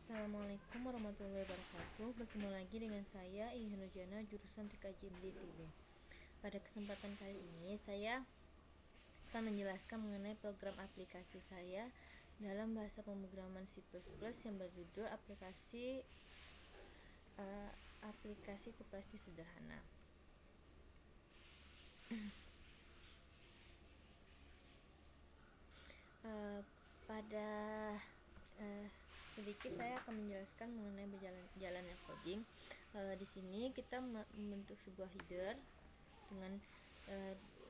Assalamualaikum warahmatullahi wabarakatuh. Bertemu lagi dengan saya Ihan Nurjana, jurusan TKJ MDTB. Pada kesempatan kali ini saya akan menjelaskan mengenai program aplikasi saya dalam bahasa pemrograman C++ yang berjudul aplikasi koperasi sederhana. Pada sedikit saya akan menjelaskan mengenai jalannya coding. Di sini kita membentuk sebuah header dengan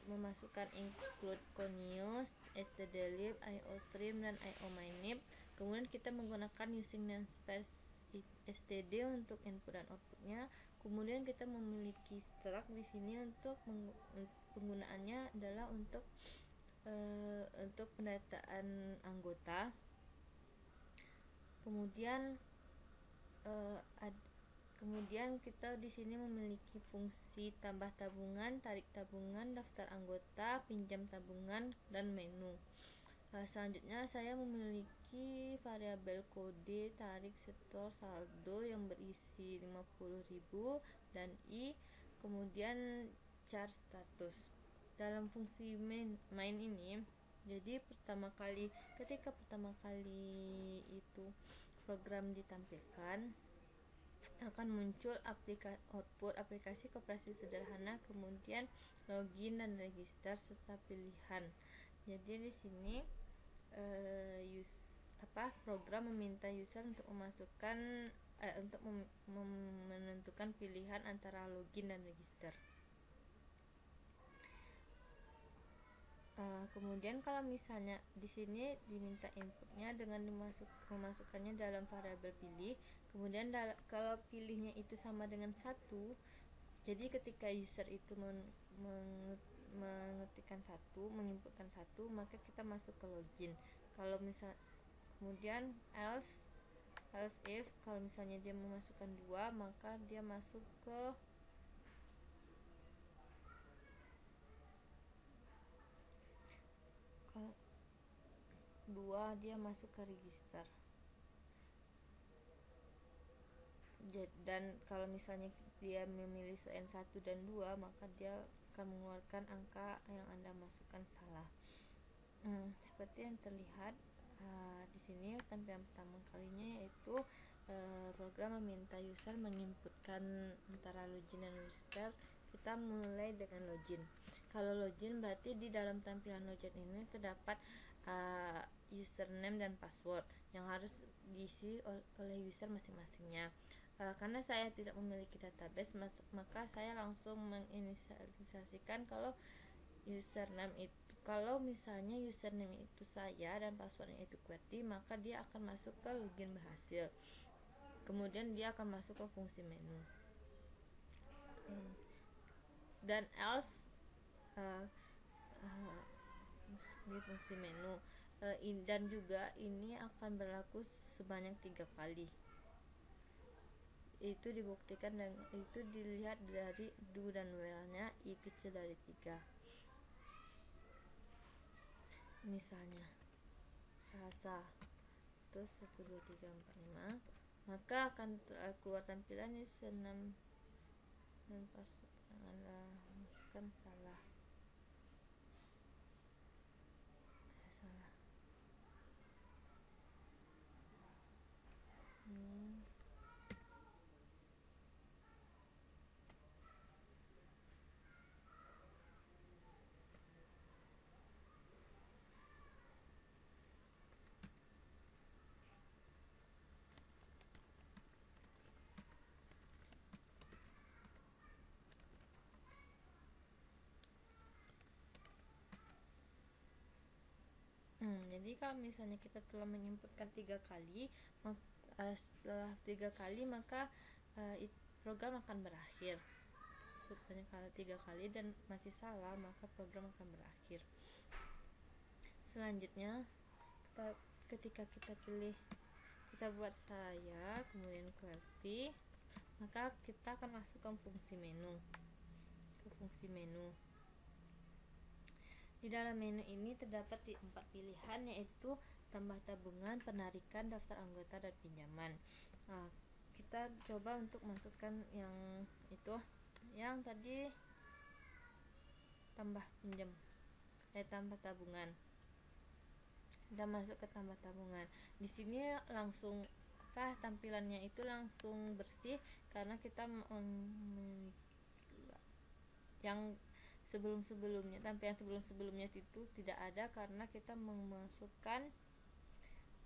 memasukkan include continuous, stdlib, iostream, dan iomynib. Kemudian kita menggunakan using namespace std untuk input dan outputnya. Kemudian kita memiliki struct di sini untuk penggunaannya adalah untuk pendataan anggota. Kemudian kita di sini memiliki fungsi tambah tabungan, tarik tabungan, daftar anggota, pinjam tabungan, dan menu. Selanjutnya saya memiliki variabel kode tarik setor saldo yang berisi 50.000 dan i, kemudian char status. Dalam fungsi main ini, jadi ketika pertama kali itu program ditampilkan, akan muncul output aplikasi koperasi sederhana, kemudian login dan register serta pilihan. Jadi di sini program meminta user untuk menentukan pilihan antara login dan register. Kemudian kalau misalnya di sini diminta inputnya dengan memasukkannya dalam variabel pilih, kemudian kalau pilihnya itu sama dengan 1, jadi ketika user itu menginputkan 1, maka kita masuk ke login. Kemudian else if kalau misalnya dia memasukkan 2, maka dia masuk ke register. Dan kalau misalnya dia memilih selain 1 dan 2, maka dia akan mengeluarkan angka yang Anda masukkan salah. Seperti yang terlihat di sini tampilan pertama kalinya, yaitu program meminta user menginputkan antara login dan register. Kita mulai dengan login. Kalau login berarti di dalam tampilan login ini terdapat username dan password yang harus diisi oleh user masing-masingnya. Karena saya tidak memiliki database, maka saya langsung menginisialisasikan kalau misalnya username itu saya dan passwordnya itu QWERTY, maka dia akan masuk ke login berhasil. Kemudian dia akan masuk ke fungsi menu. Dan else di fungsi menu, dan juga ini akan berlaku sebanyak 3 kali. Itu dibuktikan dan itu dilihat dari do dan while-nya i kecil dari 3. Misalnya Selasa terus 1 2 3 4 5, maka akan keluar tampilan username dan password yang Anda masukkan salah. Jadi kalau misalnya kita telah menginputkan 3 kali, setelah 3 kali maka program akan berakhir. Sebanyak 3 kali dan masih salah, maka program akan berakhir. Selanjutnya ketika kita buat saya, kemudian QWERTY, maka kita akan masuk ke fungsi menu. Di Di dalam menu ini terdapat 4 pilihan, yaitu tambah tabungan, penarikan, daftar anggota, dan pinjaman. Nah, kita coba untuk masukkan yang itu, yang tadi tambah tabungan. Kita masuk ke tambah tabungan. Di sini langsung tampilannya itu langsung bersih karena kita yang sebelum-sebelumnya, tampilan sebelum-sebelumnya itu tidak ada karena kita memasukkan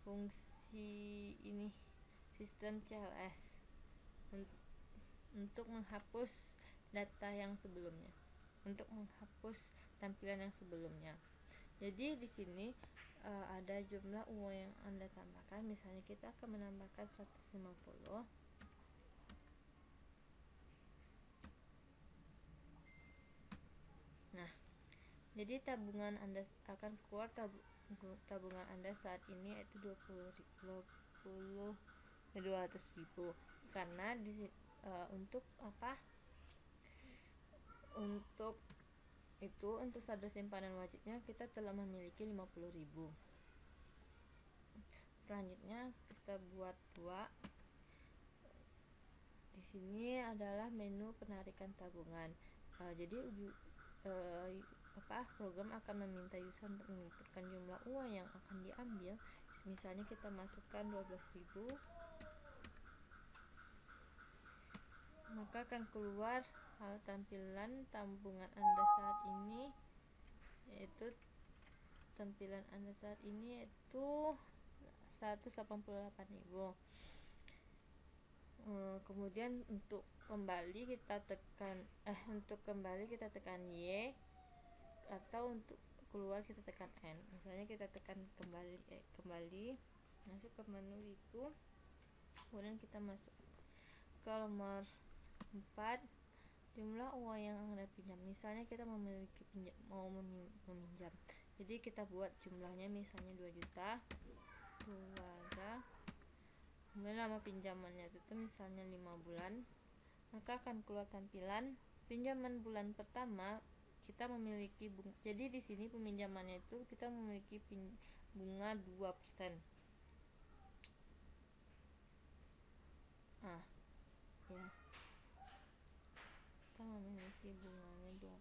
fungsi ini, sistem CLS, untuk menghapus data yang sebelumnya, untuk menghapus tampilan yang sebelumnya. Jadi di sini ada jumlah uang yang Anda tambahkan. Misalnya kita akan menambahkan 150. Nah, jadi tabungan Anda akan keluar, tabungan Anda saat ini yaitu 200.000 karena untuk untuk saldo simpanan wajibnya kita telah memiliki 50.000. Selanjutnya kita buat 2. Di sini adalah menu penarikan tabungan. Jadi program akan meminta user untuk menginputkan jumlah uang yang akan diambil. Misalnya kita masukkan 12.000, maka akan keluar tampilan tabungan Anda saat ini, yaitu tampilan Anda saat ini yaitu 188.000. Kemudian untuk kembali kita tekan Y, atau untuk keluar kita tekan N. Misalnya kita tekan kembali masuk ke menu itu, kemudian kita masuk ke nomor 4, jumlah uang yang Anda pinjam. Misalnya kita mau meminjam, jadi kita buat jumlahnya misalnya 2 juta, kemudian lama pinjamannya itu misalnya 5 bulan, maka akan keluar tampilan pinjaman bulan pertama kita memiliki bunga. Jadi di sini peminjamannya itu kita memiliki bunga 2%. Kita memiliki bunganya 2%.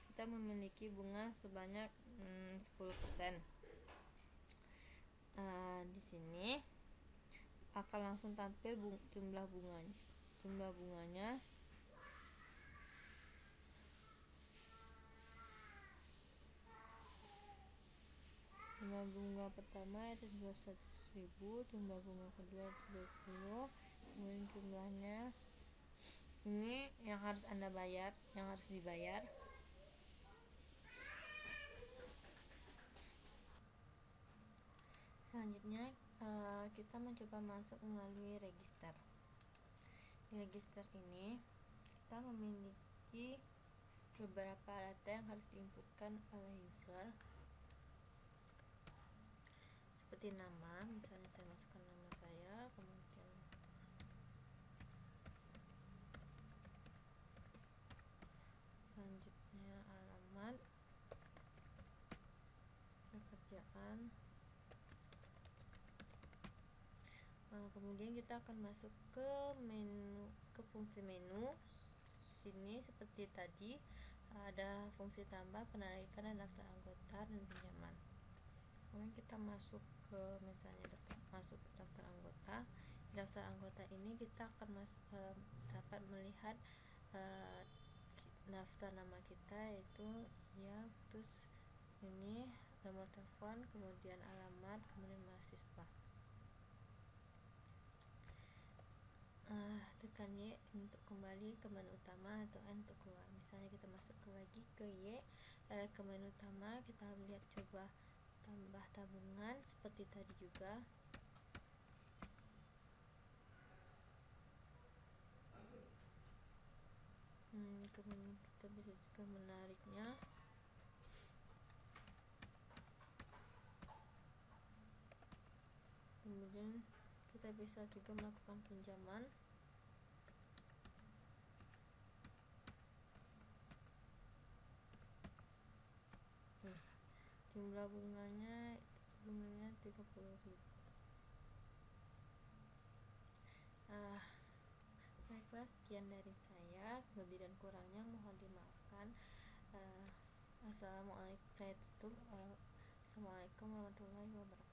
Kita memiliki bunga sebanyak 10%. Di sini akan langsung tampil jumlah bunganya. Jumlah bunganya bunga pertama itu 200.000, jumlah bunga kedua 20, kemudian jumlahnya ini yang harus Anda bayar, yang harus dibayar. Selanjutnya kita mencoba masuk melalui register. Di register ini kita memiliki beberapa data yang harus diinputkan oleh user, seperti nama. Misalnya saya masukkan nama saya, kemudian selanjutnya alamat, pekerjaan. Kemudian kita akan masuk ke fungsi menu. Di sini seperti tadi ada fungsi tambah, penarikan, dan daftar anggota dan pinjaman. Kemudian kita masuk ke misalnya masuk ke daftar anggota. Di daftar anggota ini kita akan dapat melihat daftar nama kita, yaitu terus ini nomor telepon, kemudian alamat, kemudian mahasiswa. Tekan Y untuk kembali ke menu utama atau N untuk keluar. Misalnya kita masuk lagi ke Y, ke menu utama, kita lihat coba tambah tabungan seperti tadi juga. Kemudian kita bisa juga menariknya. Kemudian kita bisa juga melakukan pinjaman. Nih, jumlah bunganya 30.000. Baiklah, sekian dari saya, lebih dan kurangnya mohon dimaafkan. Assalamualaikum, saya tutup. Assalamualaikum warahmatullahi wabarakatuh.